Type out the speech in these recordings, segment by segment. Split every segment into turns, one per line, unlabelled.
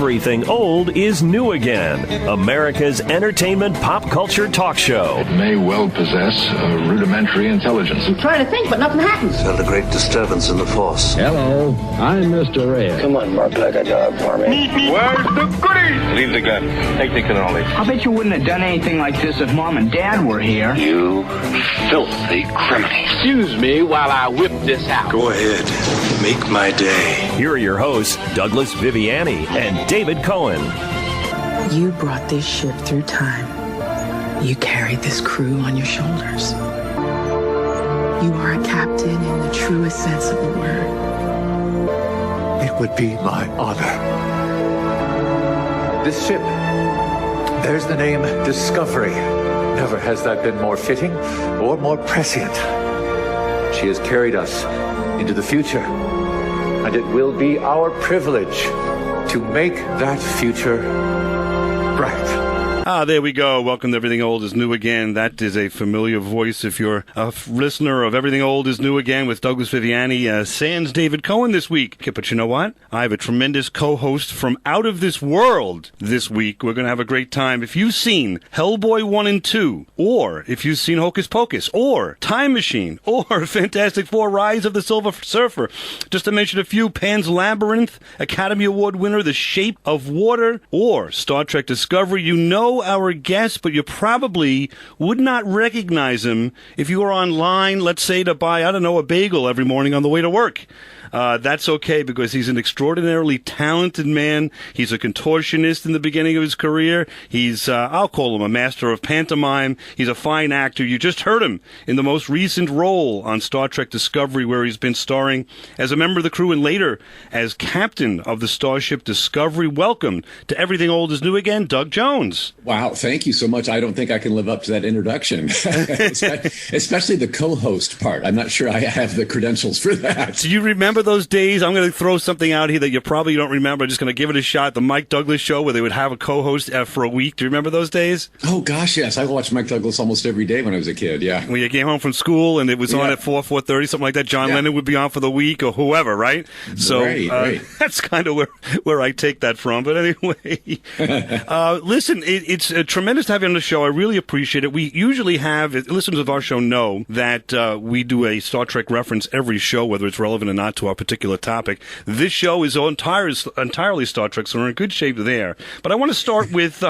Everything Old is New Again, America's entertainment pop culture talk show.
It may well possess a rudimentary intelligence.
I'm trying to think, but nothing happens.
Felt a great disturbance in the force.
Hello, I'm Mr. Red.
Come on, bark like a dog for me.
Where's the goodies? Leave the gun. Take the cannoli.
I bet you wouldn't have done anything like this if Mom and Dad were here.
You filthy criminal.
Excuse me while I whip this out.
Go ahead. Make my day.
Here are your hosts, Douglas Viviani and David Cohen.
You brought this ship through time. You carried this crew on your shoulders. You are a captain in the truest sense of the word.
It would be my honor. This ship bears the name Discovery. Never has that been more fitting or more prescient. She has carried us into the future, and it will be our privilege to make that future bright.
There we go. Welcome to Everything Old is New Again. That is a familiar voice if you're a listener of Everything Old is New Again with Douglas Viviani, sans David Cohen this week. Okay, but you know what? I have a tremendous co-host from out of this world this week. We're going to have a great time. If you've seen Hellboy 1 and 2, or if you've seen Hocus Pocus, or Time Machine, or Fantastic Four Rise of the Silver Surfer, just to mention a few, Pan's Labyrinth, Academy Award winner The Shape of Water, or Star Trek Discovery, you know our guest, but you probably would not recognize him if you were online, let's say, to buy, I don't know, a bagel every morning on the way to work. That's okay, because he's an extraordinarily talented man. He's a contortionist in the beginning of his career. He's, I'll call him a master of pantomime. He's a fine actor. You just heard him in the most recent role on Star Trek Discovery, where he's been starring as a member of the crew and later as captain of the Starship Discovery. Welcome to Everything Old is New Again, Doug Jones.
Wow, thank you so much. I don't think I can live up to that introduction, especially the co-host part. I'm not sure I have the credentials for that.
Do you remember those days? I'm going to throw something out here that you probably don't remember. I'm just going to give it a shot. The Mike Douglas show, where they would have a co-host for a week. Do you remember those days?
Oh, gosh, yes. I watched Mike Douglas almost every day when I was a kid, yeah.
When you came home from school and it was on at 4:30, something like that. John Lennon would be on for the week or whoever, right? So
right.
That's kind of where I take that from. But anyway, listen, it's tremendous to have you on the show. I really appreciate it. We usually have, listeners of our show know that we do a Star Trek reference every show, whether it's relevant or not to our particular topic. This show is entirely Star Trek, so we're in good shape there. But I want to start with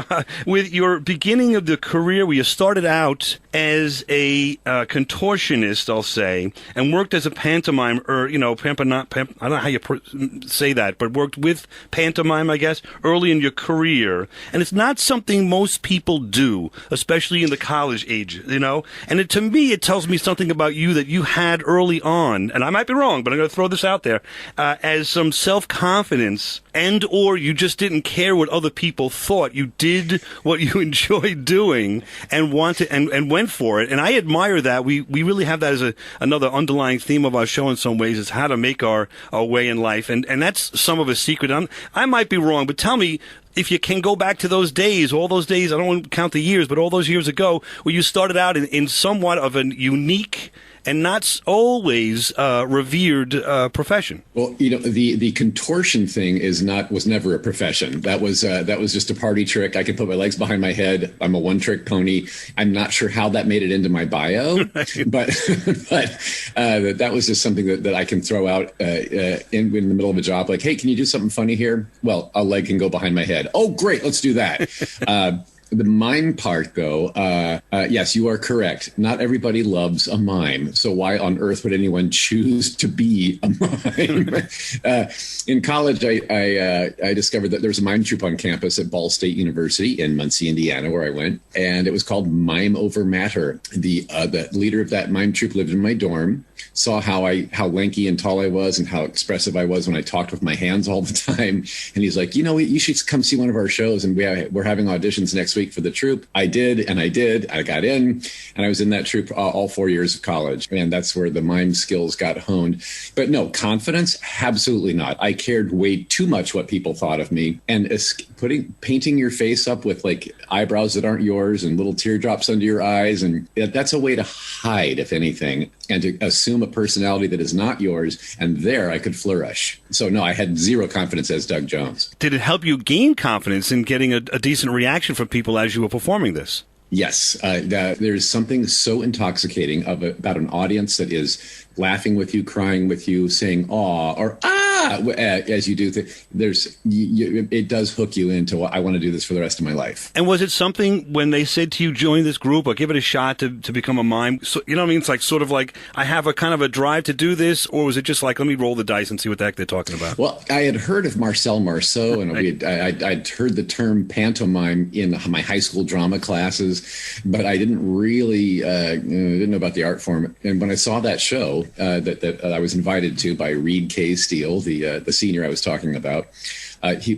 your beginning of the career, where you started out as a contortionist, I'll say, and worked as a pantomime, or, I don't know how you say that, but worked with pantomime, I guess, early in your career. And it's not something most people do, especially in the college age, And to me, it tells me something about you that you had early on, and I might be wrong, but I'm going to throw this out there, as some self-confidence, and or you just didn't care what other people thought. You did what you enjoyed doing and wanted and went for it. And I admire that. We really have that as another underlying theme of our show in some ways, is how to make our way in life. And that's some of a secret. I might be wrong, but tell me, if you can go back to those days, all those days, I don't want to count the years, but all those years ago, where you started out in somewhat of a unique and not always revered profession.
Well, the contortion thing was never a profession. That was just a party trick. I can put my legs behind my head. I'm a one-trick pony. I'm not sure how that made it into my bio, but that was just something that I can throw out in the middle of a job. Like, hey, can you do something funny here? Well, a leg can go behind my head. Oh, great, let's do that. The mime part, though, yes, you are correct. Not everybody loves a mime. So why on earth would anyone choose to be a mime? In college, I discovered that there was a mime troupe on campus at Ball State University in Muncie, Indiana, where I went, and it was called Mime Over Matter. The leader of that mime troupe lived in my dorm, saw how lanky and tall I was and how expressive I was when I talked with my hands all the time. And he's like, you should come see one of our shows. And we're having auditions next week for the troupe. I did. I got in, and I was in that troupe all 4 years of college. And that's where the mime skills got honed. But no, confidence? Absolutely not. I cared way too much what people thought of me. And painting your face up with like eyebrows that aren't yours and little teardrops under your eyes. And that's a way to hide, if anything, and to assume a personality that is not yours, and there I could flourish. So no, I had zero confidence as Doug Jones.
Did it help you gain confidence in getting a decent reaction from people as you were performing this?
Yes, there's something so intoxicating about an audience that is laughing with you, crying with you, saying "aw" or "ah" as you do. It does hook you into, I want to do this for the rest of my life.
And was it something when they said to you, join this group or give it a shot to become a mime? So, you know what I mean? It's like sort of like, I have a kind of a drive to do this, or was it just like, let me roll the dice and see what the heck they're talking about?
Well, I had heard of Marcel Marceau, and I'd heard the term pantomime in my high school drama classes, but I didn't really didn't know about the art form. And when I saw that show that I was invited to by Reed K. Steele, the senior I was talking about,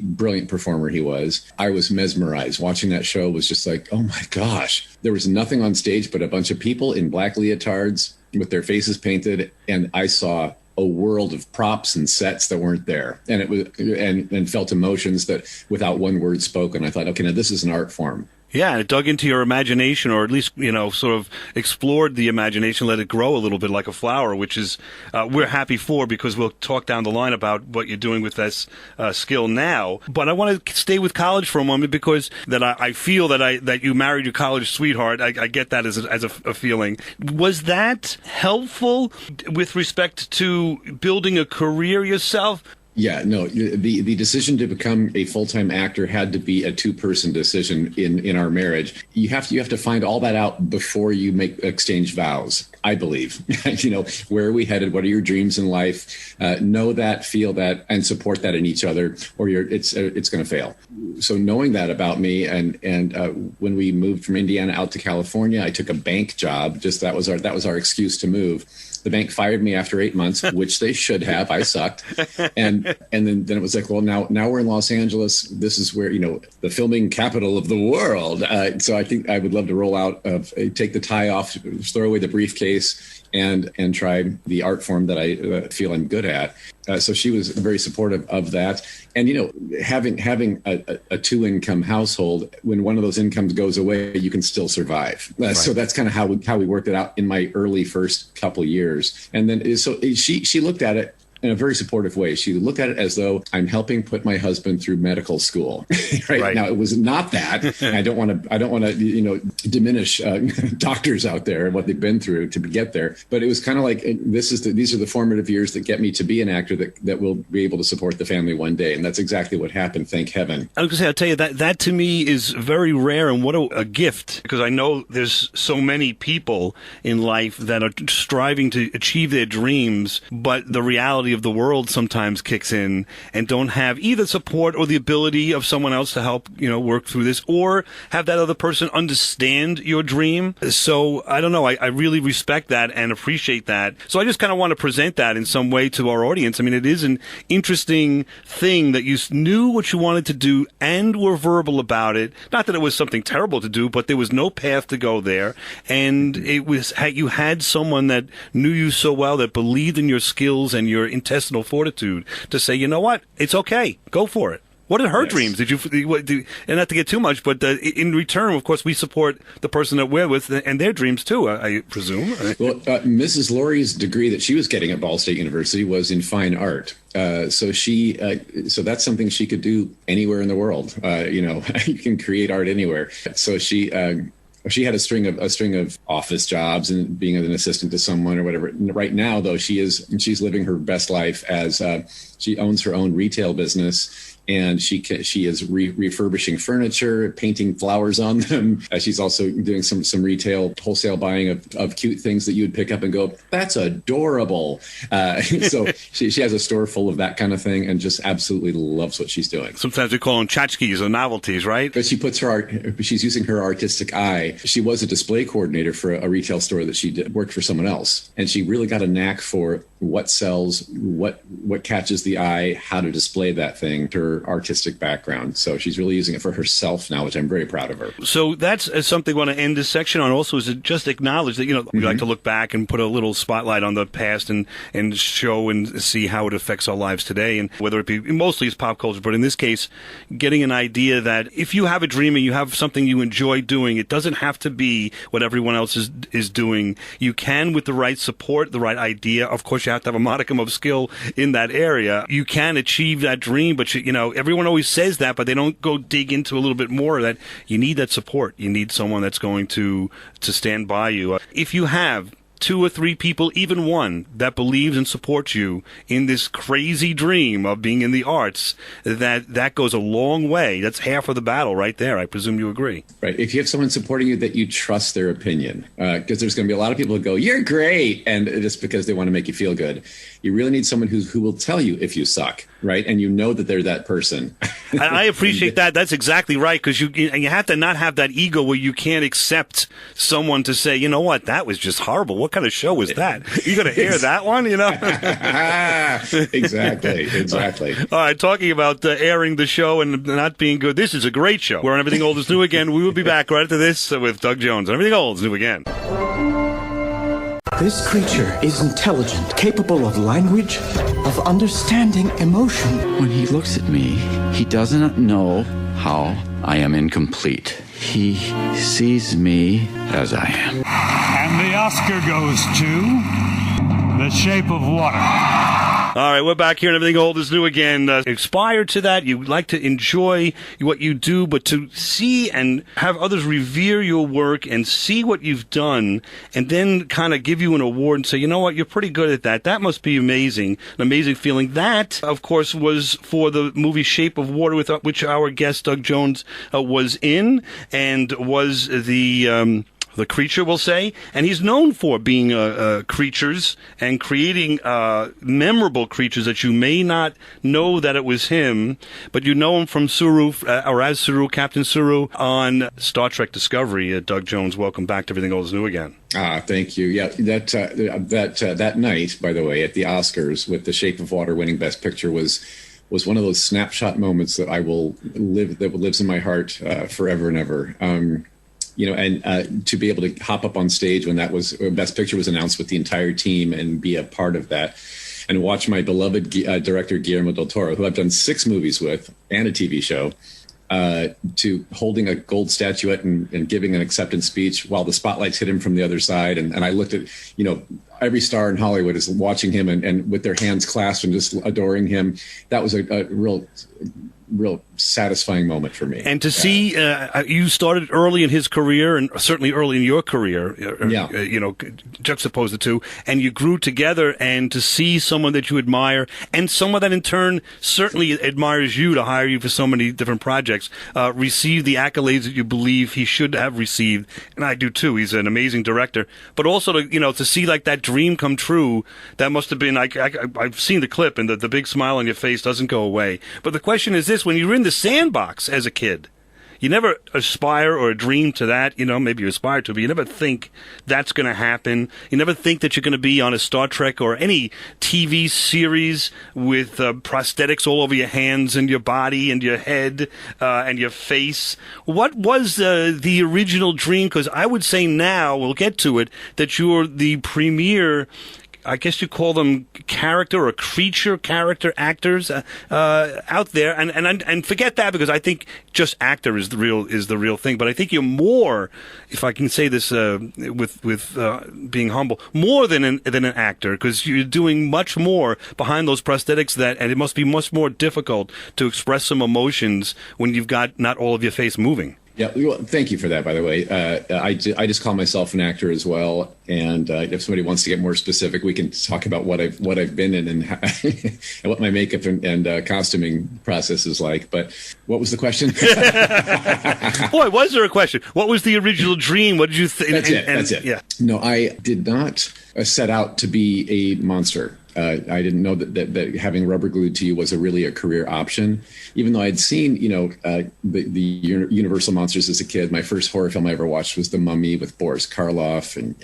brilliant performer he was. I was mesmerized. Watching that show was just like, oh my gosh. There was nothing on stage but a bunch of people in black leotards with their faces painted, and I saw a world of props and sets that weren't there, and it was and felt emotions that without one word spoken. I thought, okay, now this is an art form.
Yeah, it dug into your imagination, or at least, sort of explored the imagination, let it grow a little bit like a flower, which is we're happy for, because we'll talk down the line about what you're doing with this skill now. But I want to stay with college for a moment, because I feel that you married your college sweetheart. I get that as a feeling. Was that helpful with respect to building a career yourself?
Yeah, no, the decision to become a full-time actor had to be a two-person decision in our marriage. You have to find all that out before you exchange vows, I believe. Where are we headed? What are your dreams in life? Know that, feel that, and support that in each other, or it's going to fail. So knowing that about me, and when we moved from Indiana out to California, I took a bank job. Just that was our excuse to move. The bank fired me after 8 months, which they should have. I sucked. And then it was like, well, now we're in Los Angeles. This is where, the filming capital of the world. So I think I would love to roll out, take the tie off, throw away the briefcase, and try the art form that I feel I'm good at. So she was very supportive of that. And, having a two-income household, when one of those incomes goes away, you can still survive. Right. So that's kind of how we worked it out in my early first couple years. And then so she looked at it in a very supportive way. She looked at it as though I'm helping put my husband through medical school. Right now, it was not that. I don't want to diminish doctors out there and what they've been through to get there. But it was kind of like, these are the formative years that get me to be an actor that will be able to support the family one day. And that's exactly what happened. Thank heaven. I was going to say,
I'll tell you, that to me is very rare, and what a gift, because I know there's so many people in life that are striving to achieve their dreams, but the reality of the world sometimes kicks in and don't have either support or the ability of someone else to help, work through this, or have that other person understand your dream. So I don't know. I really respect that and appreciate that. So I just kind of want to present that in some way to our audience. I mean, it is an interesting thing that you knew what you wanted to do and were verbal about it. Not that it was something terrible to do, but there was no path to go there. And it was, you had someone that knew you so well, that believed in your skills and your intestinal fortitude to say, you know what, it's okay, go for it. What are her dreams? Did you, and not to get too much, but in return, of course, we support the person that we're with and their dreams too, I presume.
Well, Mrs. Laurie's degree that she was getting at Ball State University was in fine art. So that's something she could do anywhere in the world. You can create art anywhere. So she had a string of office jobs and being an assistant to someone or whatever. Right now, though, she's living her best life as she owns her own retail business. And she is refurbishing furniture, painting flowers on them. She's also doing some retail wholesale buying of cute things that you would pick up and go, that's adorable. So she has a store full of that kind of thing and just absolutely loves what she's doing.
Sometimes we call them tchotchkes or novelties, right?
But she's using her artistic eye. She was a display coordinator for a retail store that she worked for someone else. And she really got a knack for what sells, what catches the eye, how to display that thing. Her her artistic background. So she's really using it for herself now, which I'm very proud of her.
So that's something I want to end this section on also, is to just acknowledge that, we like to look back and put a little spotlight on the past and show and see how it affects our lives today, and whether it be, mostly it's pop culture, but in this case, getting an idea that if you have a dream and you have something you enjoy doing, it doesn't have to be what everyone else is doing. You can, with the right support, the right idea, of course you have to have a modicum of skill in that area, you can achieve that dream, but everyone always says that, but they don't go dig into a little bit more, that you need that support. You need someone that's going to stand by you. If you have 2 or 3 people, even one, that believes and supports you in this crazy dream of being in the arts, that goes a long way. That's half of the battle right there. I presume you agree.
Right. If you have someone supporting you that you trust their opinion, because there's going to be a lot of people who go, "You're great," and just because they want to make you feel good. You really need someone who will tell you if you suck, right? And you know that they're that person.
And I appreciate that. That's exactly right, because you have to not have that ego where you can't accept someone to say, you know what, that was just horrible. What kind of show was that? You going to air that one,
Exactly.
All right, talking about airing the show and not being good, this is a great show. We're on Everything Old is New Again. We will be back right after this with Doug Jones on Everything Old is New Again.
This creature is intelligent, capable of language, of understanding emotion.
When he looks at me, he does not know how I am incomplete. He sees me as I am.
And the Oscar goes to The Shape of Water.
All right, we're back here and Everything Old is New Again. Inspired to that, you like to enjoy what you do, but to see and have others revere your work and see what you've done and then kind of give you an award and say, you know what, you're pretty good at that. That must be amazing, an amazing feeling. That, of course, was for the movie Shape of Water, with which our guest Doug Jones was in, and was the creature, we'll say, and he's known for being creatures and creating memorable creatures that you may not know that it was him, but you know him from Saru, or as Saru, Captain Saru on Star Trek Discovery. Doug Jones, welcome back to Everything Old is New Again.
Thank you. Yeah, that night, by the way, at the Oscars, with The Shape of Water winning Best Picture, was one of those snapshot moments that lives in my heart forever and ever. And to be able to hop up on stage when that was Best Picture was announced with the entire team and be a part of that, and watch my beloved director Guillermo del Toro, who I've done 6 movies with and a TV show, to holding a gold statuette and giving an acceptance speech while the spotlights hit him from the other side. And I looked at, every star in Hollywood is watching him and with their hands clasped and just adoring him. That was a real satisfying moment for me.
And to see you started early in his career, and certainly early in your career, juxtapose the two, and you grew together, and to see someone that you admire and someone that in turn certainly admires you to hire you for so many different projects, receive the accolades that you believe he should have received, and I do too. He's an amazing director, but also to see like that dream come true, that must have been, I've seen the clip, and the big smile on your face doesn't go away. But the question is this: when you're in the sandbox as a kid, you never aspire or dream to that. Maybe you aspire to, but you never think that's going to happen. You never think that you're going to be on a Star Trek or any TV series with prosthetics all over your hands and your body and your head and your face. What was the original dream? Because I would say now, we'll get to it, that you're the premier, I guess you call them character actors out there, and forget that, because I think just actor is the real thing. But I think you're more, if I can say this with being humble, more than an actor, because you're doing much more behind those prosthetics, and it must be much more difficult to express some emotions when you've got not all of your face moving.
Yeah, well, thank you for that, by the way. I just call myself an actor as well, and if somebody wants to get more specific, we can talk about what I've been in and and what my makeup and costuming process is like. But what was the question?
Boy, was there a question? What was the original dream? What did you think?
That's it. Yeah. No, I did not set out to be a monster. I didn't know that having rubber glued to you was really a career option, even though I'd seen, the Universal monsters as a kid. My first horror film I ever watched was The Mummy with Boris Karloff, and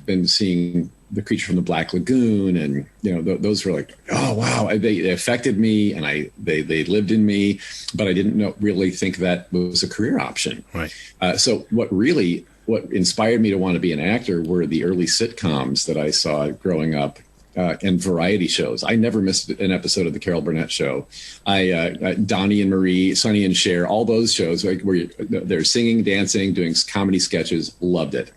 been seeing The Creature from the Black Lagoon, and those were like, oh wow, they affected me, and they lived in me, but I didn't really think that was a career option.
Right.
So what inspired me to want to be an actor were the early sitcoms that I saw growing up. And variety shows. I never missed an episode of the Carol Burnett Show. Donnie and Marie, Sonny and Cher, all those shows where they're singing, dancing, doing comedy sketches. Loved it.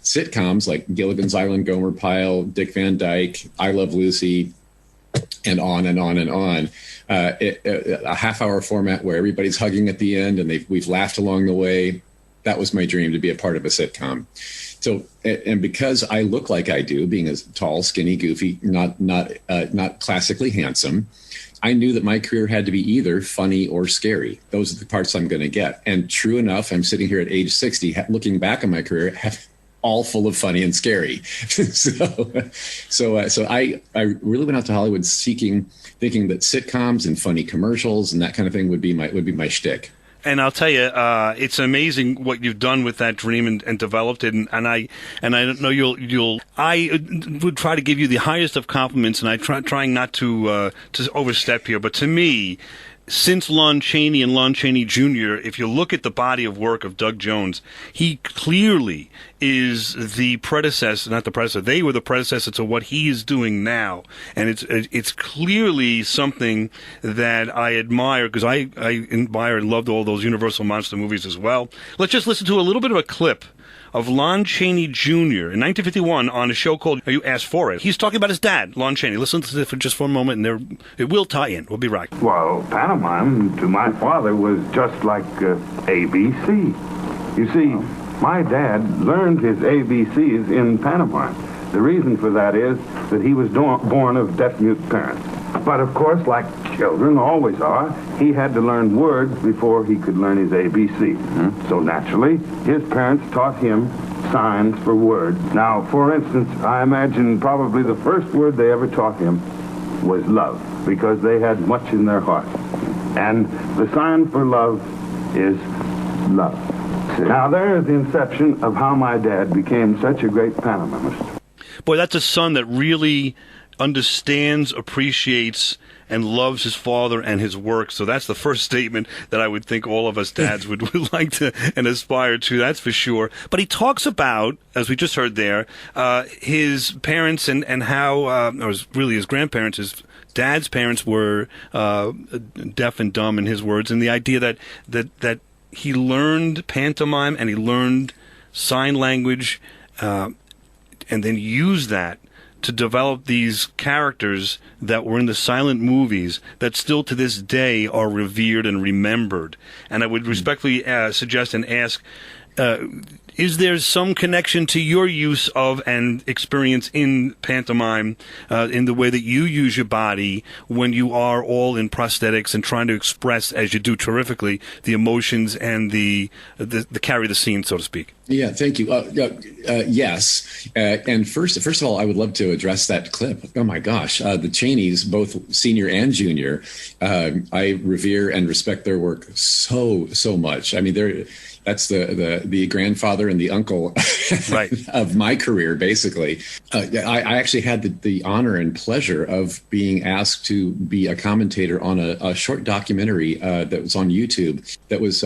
Sitcoms like Gilligan's Island, Gomer Pyle, Dick Van Dyke, I Love Lucy, and on and on and on. A half-hour format where everybody's hugging at the end and we've laughed along the way. That was my dream, to be a part of a sitcom. So, and because I look like I do, being as tall, skinny, goofy, not classically handsome, I knew that my career had to be either funny or scary. Those are the parts I'm going to get. And true enough, I'm sitting here at age 60, looking back on my career, all full of funny and scary. So I really went out to Hollywood thinking that sitcoms and funny commercials and that kind of thing would be my shtick.
And I'll tell you, it's amazing what you've done with that dream and developed it. And I know I would try to give you the highest of compliments, and trying not to overstep here. But to me, since Lon Chaney and Lon Chaney Jr., if you look at the body of work of Doug Jones, he clearly is the predecessor, not the predecessor. They were the predecessor to what he is doing now, and it's clearly something that I admire, because I admire and loved all those Universal monster movies as well. Let's just listen to a little bit of a clip of Lon Chaney Jr. in 1951 on a show called You Asked For It. He's talking about his dad, Lon Chaney. Listen to this for just for a moment, and it will tie in. We'll be right.
Well, pantomime to my father was just like ABC. You see, my dad learned his ABCs in pantomime. The reason for that is that he was born of deaf-mute parents. But of course, like children always are, he had to learn words before he could learn his ABC. Mm-hmm. So naturally, his parents taught him signs for words. Now, for instance, I imagine probably the first word they ever taught him was love, because they had much in their heart. And the sign for love is love. Now, there is the inception of how my dad became such a great pantomimist.
Boy, that's a son that really understands, appreciates, and loves his father and his work. So that's the first statement that I would think all of us dads would like to and aspire to, that's for sure. But he talks about, as we just heard there, his parents and how, or really his grandparents, his dad's parents were deaf and dumb, in his words, and the idea that he learned pantomime and he learned sign language and then used that to develop these characters that were in the silent movies that still to this day are revered and remembered. And I would respectfully suggest and ask, is there some connection to your use of and experience in pantomime in the way that you use your body when you are all in prosthetics and trying to express, as you do terrifically, the emotions and the carry the scene, so to speak?
Yeah, thank you. Yes. And first of all, I would love to address that clip. Oh, my gosh. The Cheneys, both senior and junior, I revere and respect their work so much. I mean, that's the grandfather and the uncle
right.
of my career, basically. I actually had the honor and pleasure of being asked to be a commentator on a short documentary that was on YouTube that was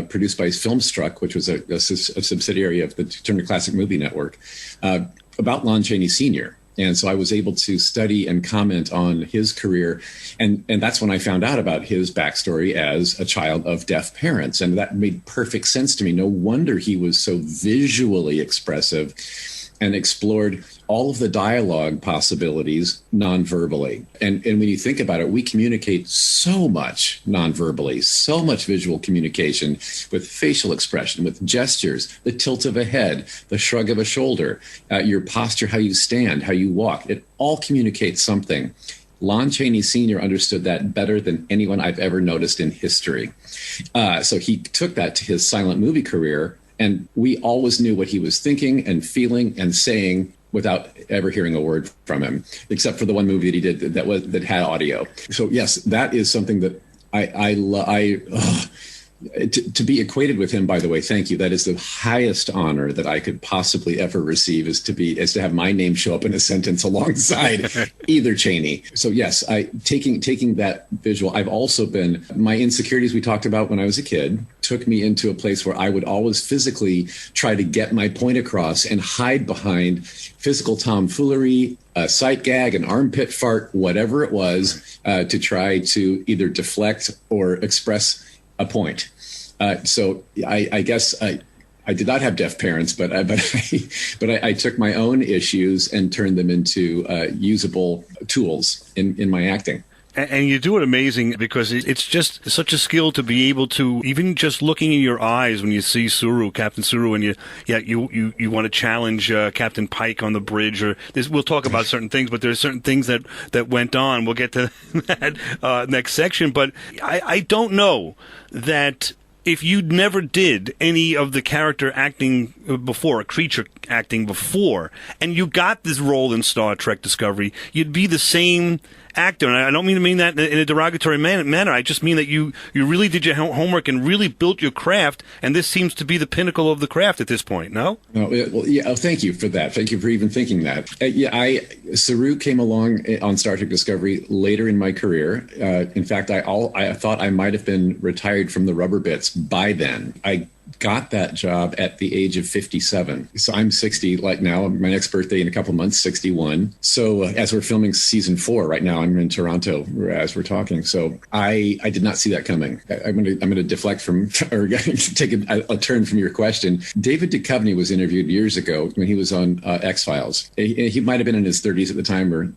produced by Filmstruck, which was a subsidiary of the Turner Classic Movie Network, about Lon Chaney Sr. And so I was able to study and comment on his career. And that's when I found out about his backstory as a child of deaf parents. And that made perfect sense to me. No wonder he was so visually expressive and explored all of the dialogue possibilities non-verbally. And when you think about it, we communicate so much non-verbally, so much visual communication with facial expression, with gestures, the tilt of a head, the shrug of a shoulder, your posture, how you stand, how you walk. It all communicates something. Lon Chaney Sr. understood that better than anyone I've ever noticed in history. So he took that to his silent movie career, and we always knew what he was thinking and feeling and saying without ever hearing a word from him, except for the one movie that he did that had audio. So yes, that is something that To be equated with him, by the way, thank you. That is the highest honor that I could possibly ever receive, is to have my name show up in a sentence alongside either Chaney. So yes, taking that visual. I've also been, my insecurities we talked about when I was a kid took me into a place where I would always physically try to get my point across and hide behind physical tomfoolery, a sight gag, an armpit fart, whatever it was, to try to either deflect or express a point. So I guess I did not have deaf parents, but I took my own issues and turned them into usable tools in my acting.
And you do it amazing, because it's just such a skill to be able to, even just looking in your eyes when you see Captain Saru, and you want to challenge Captain Pike on the bridge, or we'll talk about certain things, but there's certain things that went on. We'll get to that next section. But I don't know that if you never did any of the character acting before, creature acting before, and you got this role in Star Trek Discovery, you'd be the same actor. And I don't mean that in a derogatory manner. I just mean that you really did your homework and really built your craft, and this seems to be the pinnacle of the craft at this point, no?
Oh, well, yeah. Oh, thank you for that. Thank you for even thinking that. Saru came along on Star Trek Discovery later in my career. In fact, I thought I might have been retired from the rubber bits by then. I got that job at the age of 57. So I'm 60 like now. My next birthday in a couple months, 61. So as we're filming season 4 right now, I'm in Toronto as we're talking. So I did not see that coming. I'm going to deflect from, or take a turn from your question. David Duchovny was interviewed years ago when he was on X-Files. He might have been in his 30s at the time, or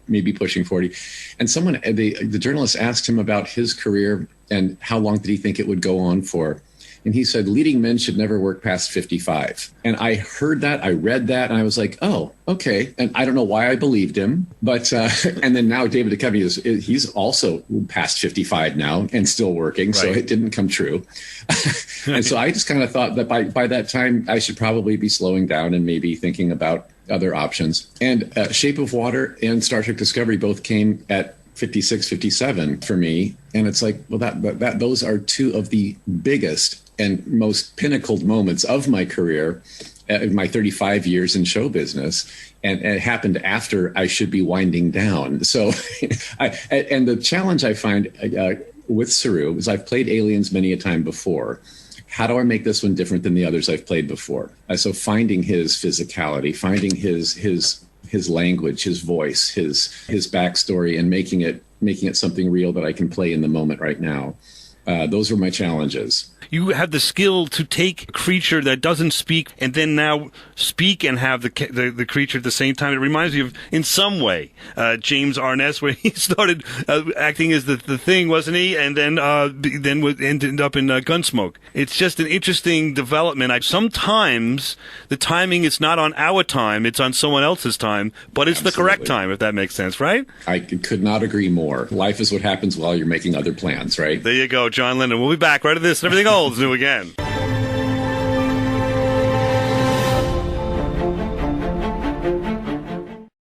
maybe pushing 40. And the journalist asked him about his career and how long did he think it would go on for. And he said, leading men should never work past 55. And I heard that, I read that, and I was like, oh, okay. And I don't know why I believed him, but, and then now David Duchovny he's also past 55 now and still working. Right. So it didn't come true. And so I just kind of thought that by that time, I should probably be slowing down and maybe thinking about other options. And Shape of Water and Star Trek Discovery both came at 56, 57 for me. And it's like, well, that those are two of the biggest and most pinnacled moments of my career, my 35 years in show business. And it happened after I should be winding down. So, and the challenge I find with Saru is I've played aliens many a time before. How do I make this one different than the others I've played before? So finding his physicality, finding his language, his voice, his backstory, and making it something real that I can play in the moment right now. Those were my challenges.
You have the skill to take a creature that doesn't speak and then now speak and have the creature at the same time. It reminds me of, in some way, James Arness, where he started acting as the thing, wasn't he? And then ended up in Gunsmoke. It's just an interesting development. Sometimes the timing is not on our time; it's on someone else's time, but it's Absolutely. The correct time, if that makes sense, right?
I could not agree more. Life is what happens while you're making other plans, right?
There you go, John Lennon. We'll be back right at this and everything else. New again.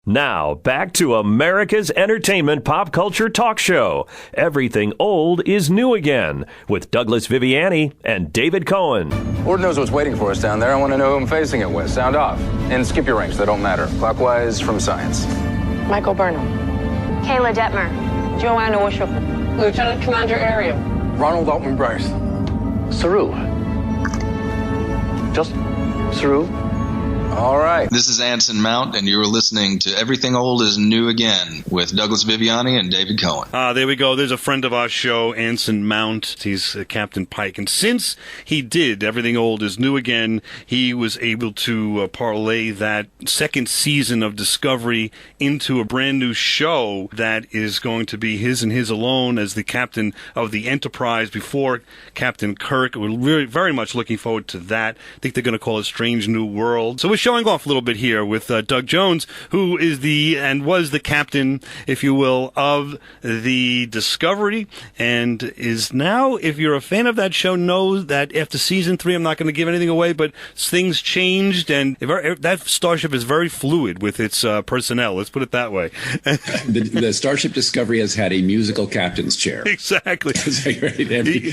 Now, back to America's entertainment pop culture talk show. Everything old is new again, with Douglas Viviani and David Cohen.
Lord knows what's waiting for us down there. I want to know who I'm facing it with. Sound off. And skip your ranks. They don't matter. Clockwise from science.
Michael Burnham. Kayla Detmer. Joanna Worship. Lieutenant Commander Area.
Ronald Altman Bryce.
Saru. Just Saru.
All right.
This is Anson Mount, and you're listening to Everything Old is New Again with Douglas Viviani and David Cohen.
There we go. There's a friend of our show, Anson Mount. He's Captain Pike. And since he did Everything Old is New Again, he was able to parlay that second season of Discovery into a brand new show that is going to be his and his alone as the captain of the Enterprise before Captain Kirk. We're very much looking forward to that. I think they're going to call it Strange New World. So we're showing off a little bit here with Doug Jones, who is was the captain, if you will, of the Discovery, and is now, if you're a fan of that show, know that after season 3, I'm not going to give anything away, but things changed, and that starship is very fluid with its personnel. Let's put it that way.
The Starship Discovery has had a musical captain's chair.
Exactly.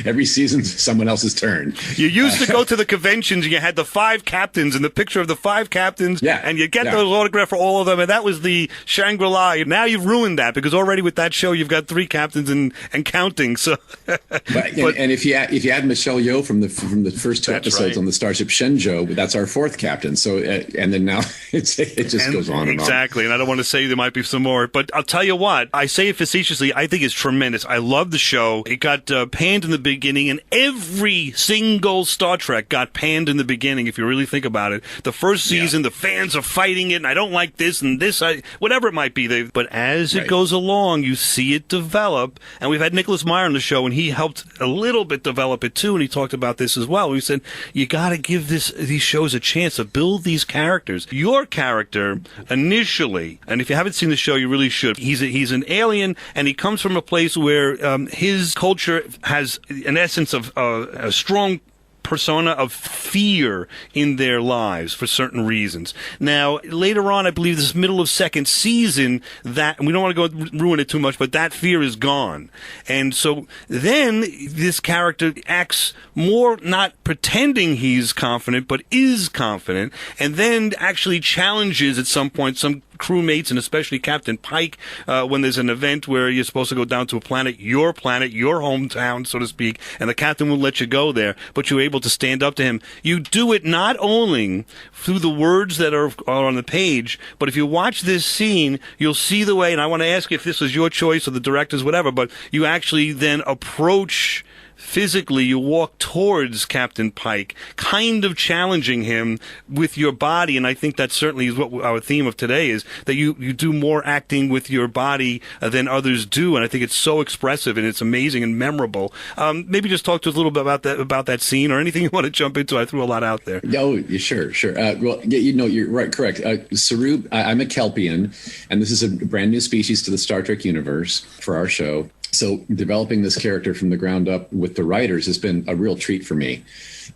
Every season, someone else's turn.
You used to go to the conventions and you had the 5 captains and the picture of the 5 captains, and you get those autographs for all of them, and that was the Shangri-La. Now you've ruined that, because already with that show you've got 3 captains and counting. So,
and if you add Michelle Yeoh from the first 2 episodes on the Starship Shenzhou, that's our 4th captain. So and then now it just goes on and on.
Exactly, and I don't want to say there might be some more, but I'll tell you what, I say it facetiously, I think it's tremendous. I love the show. It got panned in the beginning, and every single Star Trek got panned in the beginning, if you really think about it. The first season, the fans are fighting it, and I don't like this and this, whatever it might be. But as it goes along, you see it develop, and we've had Nicholas Meyer on the show, and he helped a little bit develop it too, and he talked about this as well. He said, you got to give these shows a chance to build these characters. Your character, initially, and if you haven't seen the show, you really should. He's an alien, and he comes from a place where his culture has an essence of a strong persona of fear in their lives for certain reasons. Now, later on, I believe this middle of 2nd season, that, and we don't want to go ruin it too much, but that fear is gone. And so then this character acts more not pretending he's confident, but is confident, and then actually challenges at some point some crewmates, and especially Captain Pike, when there's an event where you're supposed to go down to a planet, your hometown, so to speak, and the captain will let you go there, but you're able to stand up to him. You do it not only through the words that are on the page, but if you watch this scene, you'll see the way, and I want to ask you if this was your choice or the director's, whatever, but you actually then approach physically, you walk towards Captain Pike, kind of challenging him with your body, and I think that certainly is what our theme of today is, that you do more acting with your body than others do, and I think it's so expressive, and it's amazing and memorable. Maybe just talk to us a little bit about that scene, or anything you want to jump into. I threw a lot out there.
Oh, sure. Well, you're right, correct. Saru, I'm a Kelpian, and this is a brand new species to the Star Trek universe for our show. So developing this character from the ground up with the writers has been a real treat for me.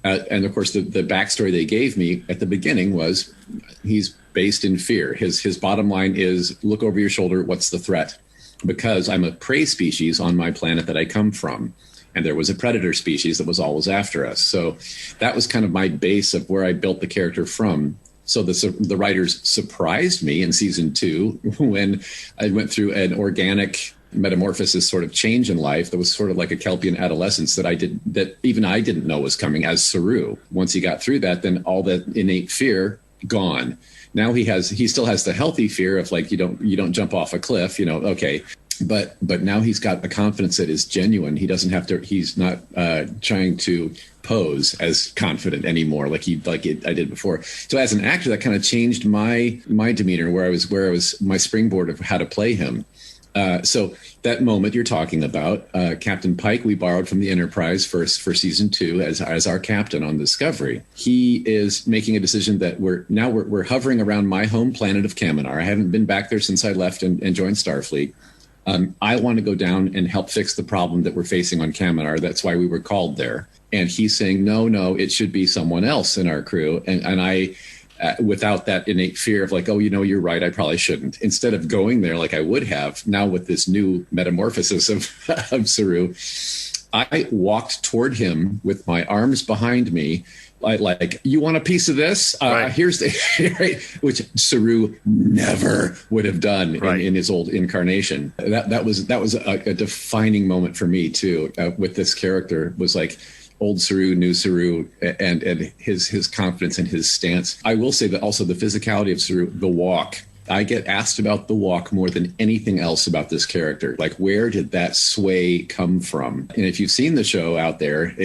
And of course, the backstory they gave me at the beginning was he's based in fear. His bottom line is, look over your shoulder, what's the threat? Because I'm a prey species on my planet that I come from. And there was a predator species that was always after us. So that was kind of my base of where I built the character from. So the writers surprised me in season 2 when I went through an organic metamorphosis sort of change in life that was sort of like a Kelpian adolescence that even I didn't know was coming as Saru. Once he got through that, then all that innate fear gone. Now he still has the healthy fear of, like, you don't jump off a cliff, okay. But now he's got a confidence that is genuine. He's not trying to pose as confident anymore like I did before. So as an actor, that kind of changed my demeanor, where I was my springboard of how to play him. So that moment you're talking about, Captain Pike, we borrowed from the Enterprise for season 2 as our captain on Discovery. He is making a decision that we're hovering around my home planet of Kaminar. I haven't been back there since I left and joined Starfleet. I want to go down and help fix the problem that we're facing on Kaminar. That's why we were called there. And he's saying, no, it should be someone else in our crew. And I, without that innate fear of, like, you're right, I probably shouldn't. Instead of going there like I would have, now with this new metamorphosis of Saru, I walked toward him with my arms behind me, like, you want a piece of this?
Right.
Here's the which Saru never would have done in his old incarnation. That was a defining moment for me too. With this character, was like old Saru, new Saru, and his confidence and his stance. I will say that also the physicality of Saru, the walk. I get asked about the walk more than anything else about this character. Like, where did that sway come from? And if you've seen the show out there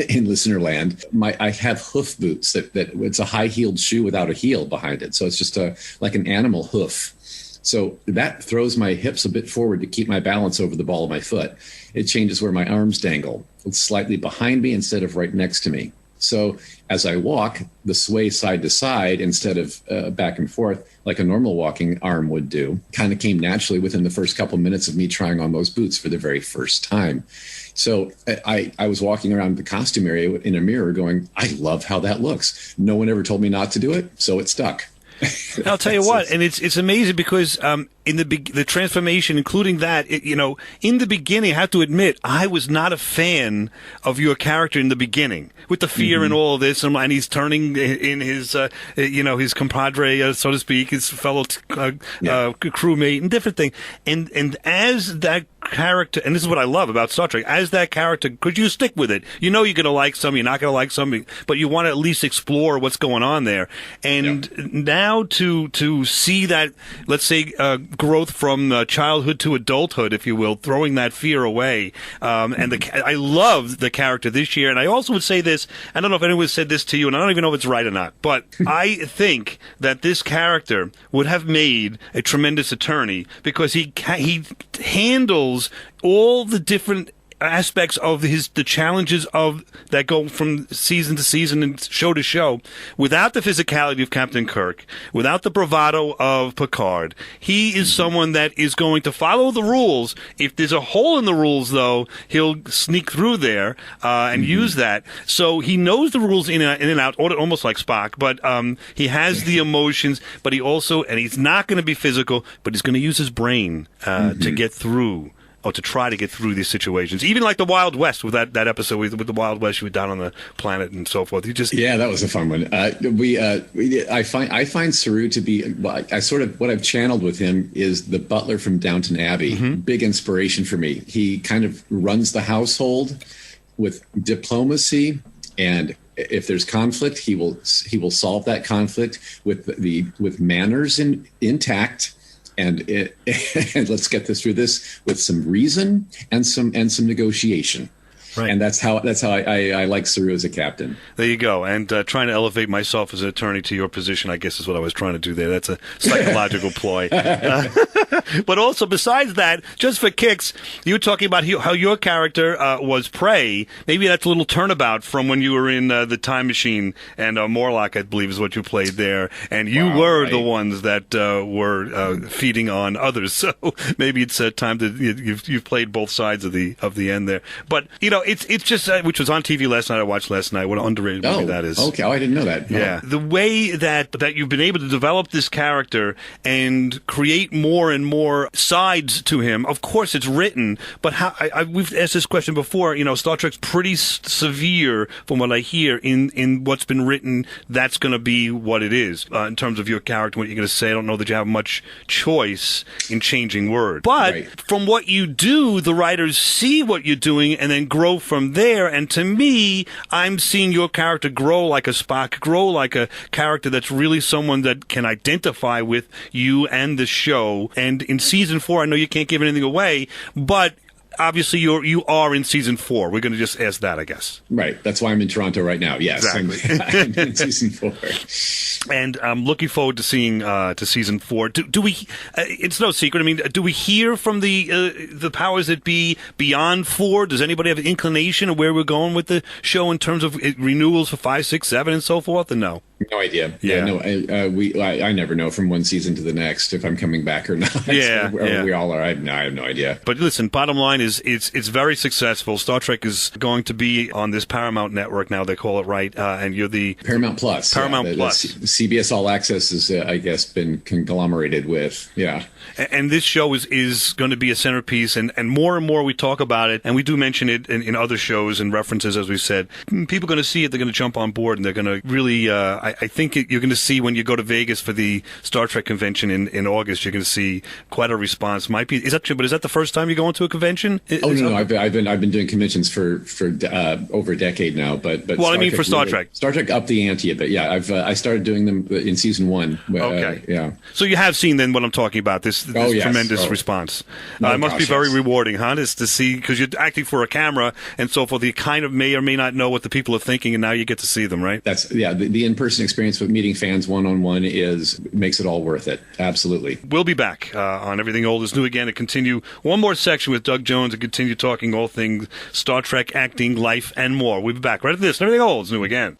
in listener land, I have hoof boots that it's a high-heeled shoe without a heel behind it. So it's just like an animal hoof. So that throws my hips a bit forward to keep my balance over the ball of my foot. It changes where my arms dangle. It's slightly behind me instead of right next to me. So as I walk, the sway side to side instead of back and forth like a normal walking arm would do kind of came naturally within the first couple minutes of me trying on those boots for the very first time. So I was walking around the costume area in a mirror going, I love how that looks. No one ever told me not to do it, so it stuck.
I'll tell you what, and it's amazing because in the transformation, including that, in the beginning, I have to admit, I was not a fan of your character in the beginning with the fear and all of this, and he's turning in his, his compadre, so to speak, his fellow crewmate and different thing, and as that character, and this is what I love about Star Trek, as that character, could you stick with it? You know you're going to like some, you're not going to like some, but you want to at least explore what's going on there. And now to see that, let's say, growth from childhood to adulthood, if you will, throwing that fear away. I love the character this year. And I also would say this, I don't know if anyone said this to you, and I don't even know if it's right or not, but I think that this character would have made a tremendous attorney because he handles all the different aspects of the challenges of that go from season to season and show to show without the physicality of Captain Kirk, without the bravado of Picard. He is someone that is going to follow the rules. If there's a hole in the rules, though, he'll sneak through there and use that. So he knows the rules in and out, almost like Spock, but he has the emotions, but he's not going to be physical, but he's going to use his brain to get through. Or to try to get through these situations, even like the Wild West with that episode with the Wild West, you were down on the planet and so forth.
That was a fun one. I find Saru to be what I've channeled with him is the butler from Downton Abbey. Big inspiration for me. He kind of runs the household with diplomacy, and if there's conflict, he will solve that conflict with manners intact. And let's get this through this with some reason and some negotiation. Right. And that's how I like Saru as a captain.
There you go. And trying to elevate myself as an attorney to your position, I guess, is what I was trying to do there. That's a psychological ploy. But also, besides that, just for kicks, you were talking about how your character was prey. Maybe that's a little turnabout from when you were in the Time Machine, and Morlock, I believe, is what you played there. And you were the ones that were feeding on others. So maybe it's time to you've played both sides of the end there. But it's just which was on TV last night. I watched last night. What an underrated movie that is.
Okay, I didn't know that.
Yeah, the way that you've been able to develop this character and create more and more sides to him. Of course, it's written, but we've asked this question before. Star Trek's pretty severe, from what I hear, in what's been written. That's going to be what it is in terms of your character. What you're going to say. I don't know that you have much choice in changing words, but from what you do, the writers see what you're doing and then grow from there. And to me, I'm seeing your character grow like a Spock, grow like a character that's really someone that can identify with you and the show. And in season 4, I know you can't give anything away, but obviously you are in season 4. We're going to just ask that, I guess.
Right. That's why I'm in Toronto right now. Yes.
Exactly.
I'm in season 4.
And I'm looking forward to seeing to season 4. Do we? It's no secret. I mean, do we hear from the powers that be beyond 4? Does anybody have an inclination of where we're going with the show in terms of renewals for 5, 6, 7, and so forth? Or no?
No idea. I never know from one season to the next if I'm coming back or not. We all are. I have no idea.
But listen, bottom line is it's very successful. Star Trek is going to be on this Paramount network now. They call it right, and you're the
Paramount Plus.
Paramount Plus.
CBS All Access is, I guess, been conglomerated with. Yeah.
And this show is going to be a centerpiece, and more we talk about it, and we do mention it in other shows and references, as we said. People are going to see it. They're going to jump on board, and they're going to really. I think you're going to see when you go to Vegas for the Star Trek convention in August. You're going to see quite a response. Is that the first time you're going to a convention?
No. I've been doing conventions for over a decade now. But
for Star Trek.
Star Trek upped the ante a bit. Yeah, I started doing them in season 1.
Okay.
Yeah.
So you have seen then what I'm talking about. This tremendous response. It must be very rewarding, huh? Is to see, because you're acting for a camera and so forth. You kind of may or may not know what the people are thinking, and now you get to see them, right?
The in-person in-person experience with meeting fans one-on-one makes it all worth it. Absolutely.
We'll be back on Everything Old is New Again to continue one more section with Doug Jones and continue talking all things Star Trek, acting, life, and more. We'll be back right after this. Everything Old is New Again.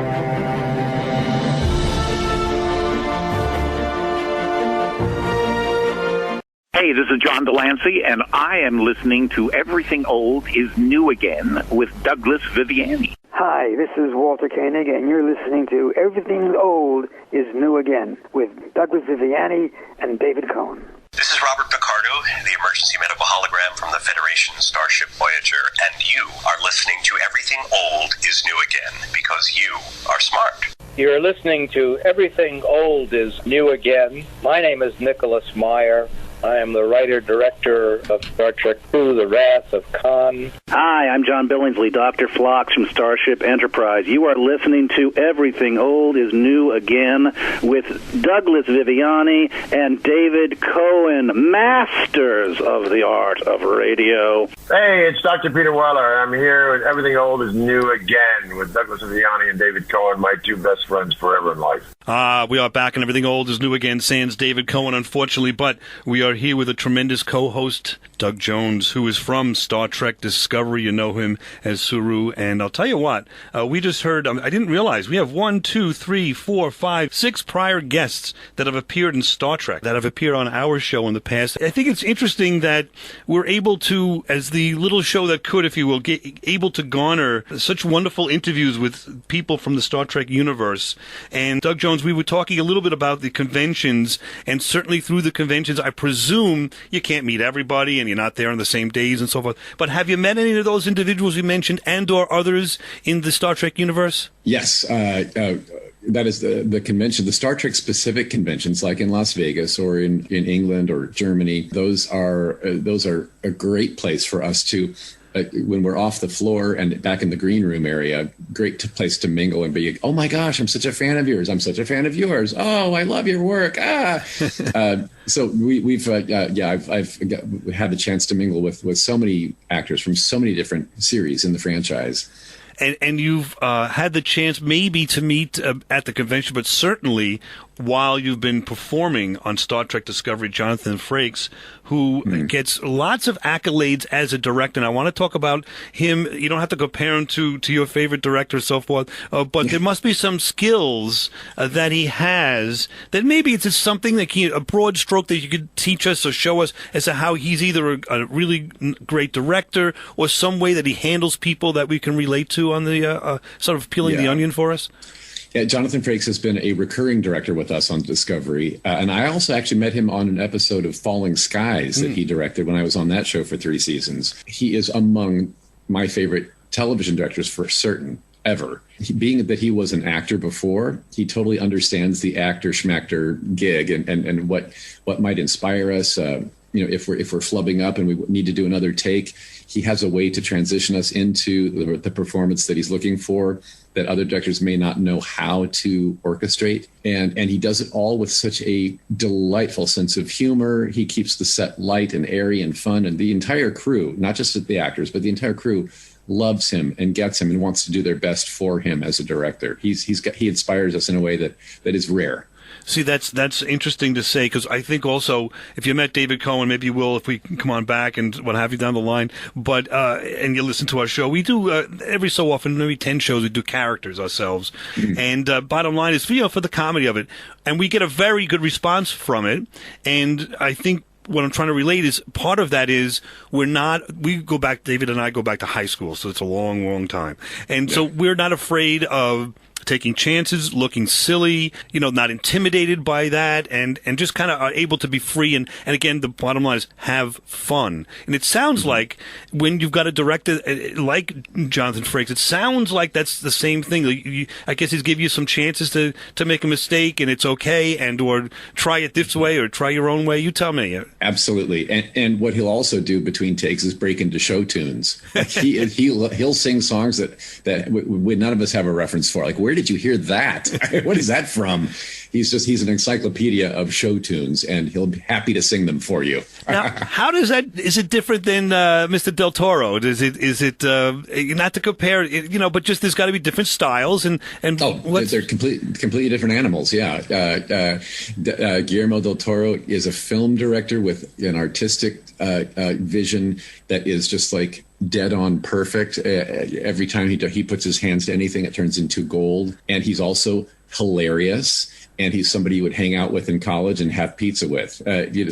Hey, this is John Delancey, and I am listening to Everything Old is New Again with Douglas Viviani.
Hi, this is Walter Koenig, and you're listening to Everything Old is New Again with Douglas Viviani and David Cohen.
This is Robert Picardo, the emergency medical hologram from the Federation Starship Voyager, and you are listening to Everything Old is New Again because you are smart.
You're listening to Everything Old is New Again. My name is Nicholas Meyer. I am the writer-director of Star Trek II, The Wrath of Khan.
Hi, I'm John Billingsley, Dr. Phlox from Starship Enterprise. You are listening to Everything Old is New Again with Douglas Viviani and David Cohen, masters of the art of radio.
Hey, it's Dr. Peter Weller. I'm here with Everything Old is New Again with Douglas Viviani and David Cohen, my two best friends forever in life.
We are back and Everything Old is New Again, sans David Cohen, unfortunately, but we are here with a tremendous co-host, Doug Jones, who is from Star Trek Discovery. You know him as Saru. And I'll tell you what, we just heard, I didn't realize, we have 1, 2, 3, 4, 5, 6 prior guests that have appeared in Star Trek, that have appeared on our show in the past. I think it's interesting that we're able to, as the little show that could, if you will, get able to garner such wonderful interviews with people from the Star Trek universe. And Doug Jones, we were talking a little bit about the conventions, and certainly through the conventions, I presume you can't meet everybody and you're not there on the same days and so forth. But have you met any of those individuals you mentioned and or others in the Star Trek universe?
Yes. That is the convention, the Star Trek specific conventions, like in Las Vegas or in England or Germany. Those are a great place for us to, when we're off the floor and back in the green room area, great place to mingle and be, oh my gosh, I'm such a fan of yours. I'm such a fan of yours. Oh, I love your work. So we've had the chance to mingle with so many actors from so many different series in the franchise.
And you've had the chance maybe to meet at the convention, but certainly while you've been performing on Star Trek Discovery, Jonathan Frakes, who gets lots of accolades as a director. And I want to talk about him. You don't have to compare him to your favorite director and so forth, but there must be some skills that he has that maybe it's just something that a broad stroke that you could teach us or show us as to how he's either a really great director or some way that he handles people that we can relate to on the sort of peeling the onion for us.
Yeah, Jonathan Frakes has been a recurring director with us on Discovery. And I also actually met him on an episode of Falling Skies that he directed when I was on that show for 3 seasons. He is among my favorite television directors for certain, ever. Being that he was an actor before, he totally understands the actor-schmactor gig and what might inspire us. If we're flubbing up and we need to do another take, he has a way to transition us into the performance that he's looking for that other directors may not know how to orchestrate. And he does it all with such a delightful sense of humor. He keeps the set light and airy and fun. And the entire crew, not just the actors, but the entire crew loves him and gets him and wants to do their best for him as a director. He inspires us in a way that is rare.
See, that's interesting to say, because I think also if you met David Cohen, maybe you will if we can come on back and what have you down the line. But and you listen to our show, we do every so often, maybe 10 shows, we do characters ourselves. And bottom line is, for the comedy of it, and we get a very good response from it. And I think what I'm trying to relate is part of that is David and I go back to high school, so it's a long, long time. And so we're not afraid of taking chances, looking silly, not intimidated by that, and just kind of are able to be free. And again, the bottom line is have fun. And it sounds like when you've got a director like Jonathan Frakes, it sounds like that's the same thing. I guess he's give you some chances to make a mistake, and it's okay, or try it this way or try your own way. You tell me.
Absolutely. And what he'll also do between takes is break into show tunes. Like he'll sing songs that none of us have a reference for. Like, where did you hear that? What is that from? he's an encyclopedia of show tunes, and he'll be happy to sing them for you.
Now, how does that? Is it different than Mr. Del Toro? Is it not to compare? But just there's got to be different styles and
they're completely different animals. Yeah, Guillermo del Toro is a film director with an artistic vision that is just like dead on perfect. Every time he puts his hands to anything, it turns into gold. And he's also hilarious. And he's somebody you would hang out with in college and have pizza with.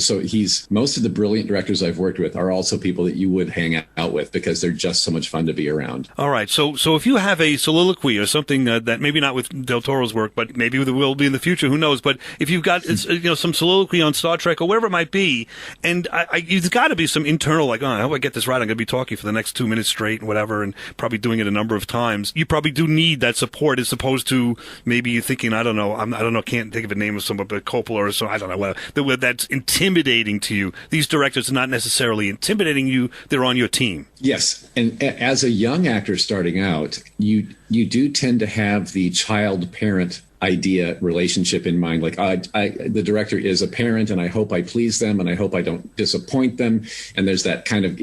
So most of the brilliant directors I've worked with are also people that you would hang out with because they're just so much fun to be around.
All right. So if you have a soliloquy or something that maybe not with Del Toro's work, but maybe will be in the future, who knows? But if you've got some soliloquy on Star Trek or whatever it might be, and you've got to be some internal like, I hope I get this right. I'm going to be talking for the next 2 minutes straight and whatever, and probably doing it a number of times. You probably do need that support as opposed to maybe you thinking, I don't know, can't think of a name of someone, but Coppola or so, I don't know, that's intimidating to you. These directors are not necessarily intimidating you; they're on your team.
Yes, and as a young actor starting out, you do tend to have the child-parent idea relationship in mind. Like the director is a parent, and I hope I please them, and I hope I don't disappoint them. And there's that kind of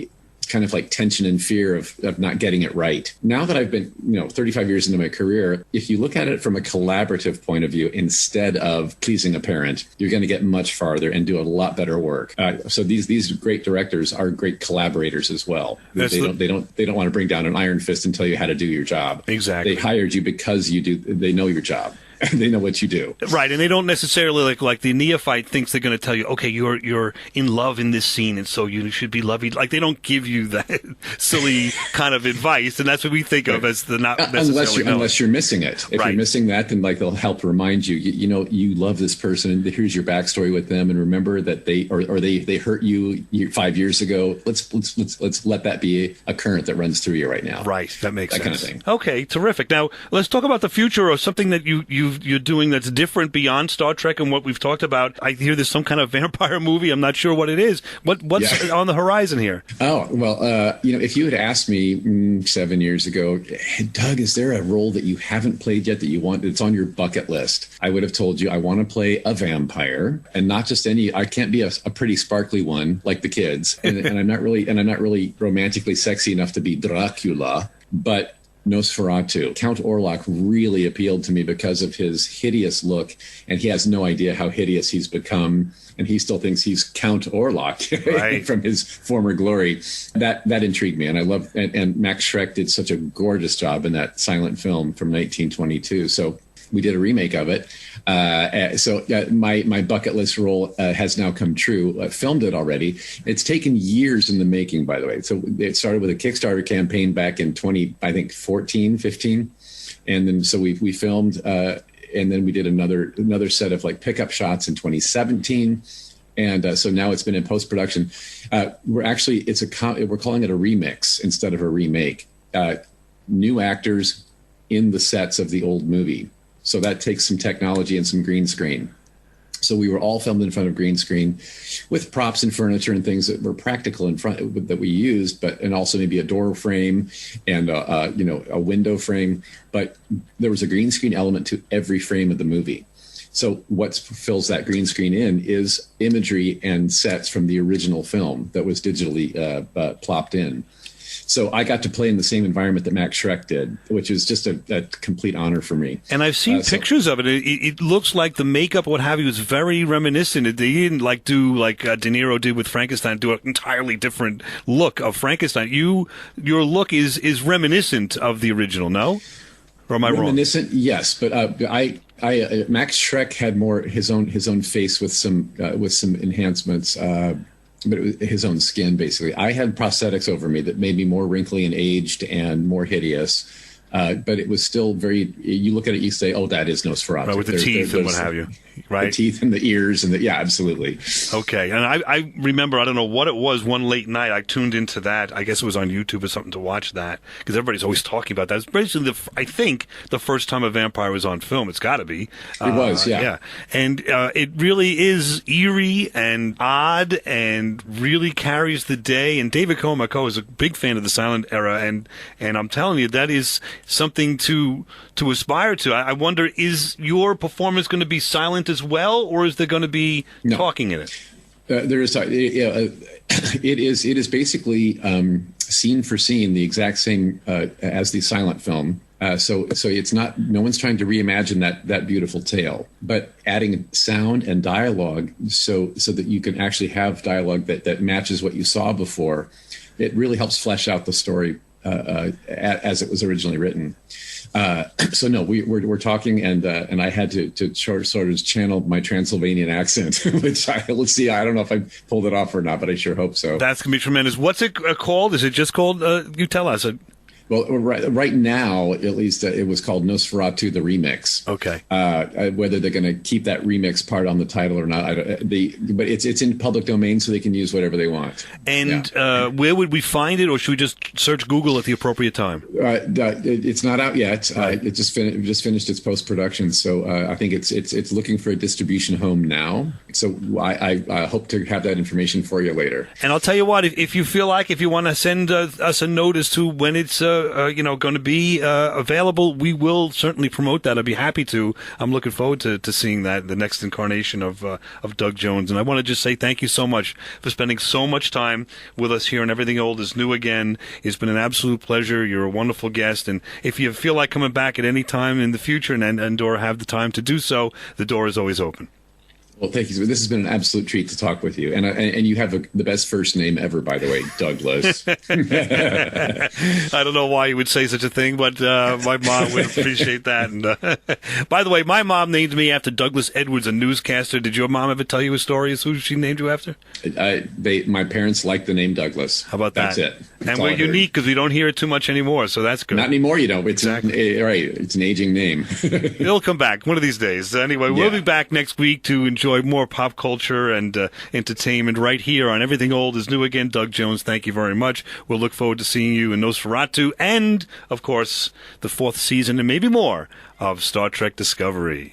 like tension and fear of not getting it right. Now that I've been 35 years into my career, if you look at it from a collaborative point of view instead of pleasing a parent, you're going to get much farther and do a lot better work. So these great directors are great collaborators as well. They don't want to bring down an iron fist and tell you how to do your job.
Exactly.
They hired you because they know your job. They know what you do.
Right, and they don't necessarily like the neophyte thinks they're going to tell you, okay, you're in love in this scene, and so you should be lovey. Like they don't give you that silly kind of advice, and that's what we think of as the not necessarily
unless you're missing it. If you're missing that, then they'll help remind you. You love this person, and here's your backstory with them, and remember that they hurt you 5 years ago. Let's let that be a current that runs through you right now.
Right, that makes sense.
Kind of thing.
Okay, terrific. Now let's talk about the future or something that you're doing that's different beyond Star Trek and what we've talked about. I hear there's some kind of vampire movie. I'm not sure what it is. What's on the horizon here?
Oh, well, if you had asked me 7 years ago, hey, Doug, is there a role that you haven't played yet that you want that's on your bucket list? I would have told you I want to play a vampire, and not just any. I can't be a pretty sparkly one like the kids, and I'm not really romantically sexy enough to be Dracula, but Nosferatu. Count Orlok really appealed to me because of his hideous look, and he has no idea how hideous he's become, and he still thinks he's Count Orlok from his former glory. That intrigued me, and I love. And Max Schreck did such a gorgeous job in that silent film from 1922. So we did a remake of it. My bucket list role has now come true. I filmed it already. It's taken years in the making, by the way. So it started with a Kickstarter campaign back in 2014, 15. And then so we filmed, and then we did another set of like pickup shots in 2017. And so now it's been in post-production. We're calling it a remix instead of a remake. New actors in the sets of the old movie. So that takes some technology and some green screen. So we were all filmed in front of green screen with props and furniture and things that were practical in front that we used, and also maybe a door frame and a window frame. But there was a green screen element to every frame of the movie. So what fills that green screen in is imagery and sets from the original film that was digitally plopped in. So I got to play in the same environment that Max Schreck did, which is just a complete honor for me.
And I've seen pictures of it. It looks like the makeup, what have you, is very reminiscent. They didn't do like De Niro did with Frankenstein, do an entirely different look of Frankenstein. Your look is reminiscent of the original, no? Or am I wrong?
Reminiscent, yes, but Max Schreck had more his own face with some enhancements. But it was his own skin, basically. I had prosthetics over me that made me more wrinkly and aged and more hideous. But it was still very, you look at it, you say, oh, that is Nosferatu.
Right, with the teeth and what have you. Right.
The teeth and the ears and yeah, absolutely.
Okay. And I remember, I don't know what it was, one late night, I tuned into that. I guess it was on YouTube or something to watch that because everybody's always talking about that. It's basically, I think, the first time a vampire was on film. It's got to be.
It was, yeah.
Yeah. And it really is eerie and odd and really carries the day. And David Cohen, my co, is a big fan of the silent era. And I'm telling you, that is something to aspire to. I wonder, is your performance going to be silent silent as well, or is there going to be talking in it?
There is. It is basically scene for scene the exact same as the silent film. So it's not. No one's trying to reimagine that beautiful tale, but adding sound and dialogue so that you can actually have dialogue that matches what you saw before. It really helps flesh out the story as it was originally written. So no, we're talking, and I had to sort of channel my Transylvanian accent, which let's see. I don't know if I pulled it off or not, but I sure hope so.
That's gonna be tremendous. What's it called? Is it just called? You tell us.
Well, right now, at least, it was called Nosferatu, the remix.
Okay.
Whether they're going to keep that remix part on the title or not, but it's in public domain, so they can use whatever they want.
And where would we find it, or should we just search Google at the appropriate time?
It's not out yet. It just finished its post production, so I think it's looking for a distribution home now. So I hope to have that information for you later.
And I'll tell you what, if you feel like, if you want to send us a note as to when it's going to be available, we will certainly promote that. I'd be happy to. I'm looking forward to seeing that, the next incarnation of Doug Jones. And I want to just say thank you so much for spending so much time with us here on Everything Old is New Again. It's been an absolute pleasure. You're a wonderful guest. And if you feel like coming back at any time in the future and or have the time to do so, the door is always open.
Well, thank you. This has been an absolute treat to talk with you, and you have the best first name ever, by the way, Douglas.
I don't know why you would say such a thing, but my mom would appreciate that. And by the way, my mom named me after Douglas Edwards, a newscaster. Did your mom ever tell you a story as who she named you after?
My parents like the name Douglas.
How about that?
That's it.
And we're unique because we don't hear it too much anymore, so that's good.
Not anymore, you don't.
Exactly.
Right. It's an aging name.
It'll come back one of these days. Anyway, we'll be back next week to enjoy more pop culture and entertainment right here on Everything Old is New Again. Doug Jones, thank you very much. We'll look forward to seeing you in Nosferatu and, of course, the 4th season and maybe more of Star Trek Discovery.